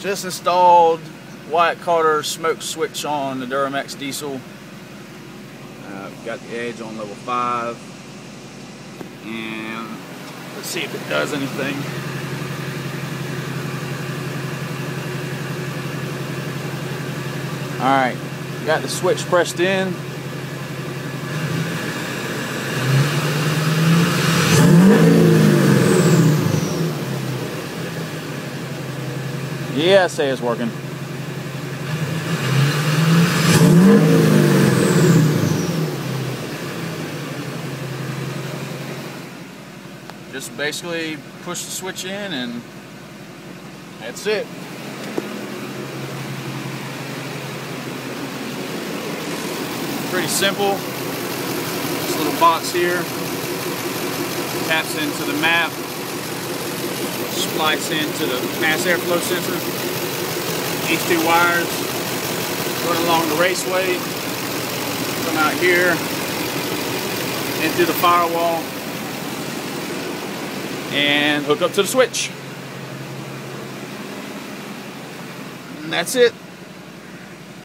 Just installed Wyatt Carter smoke switch on the Duramax diesel. Got the edge on level 5. And let's see if it does anything. Alright, got the switch pressed in. Yeah, I say it's working. Just basically push the switch in and that's it. Pretty simple. This little box here taps into the map, splice into the mass airflow sensor. These 2 wires run along the raceway, come out here into the firewall and hook up to the switch. And that's it.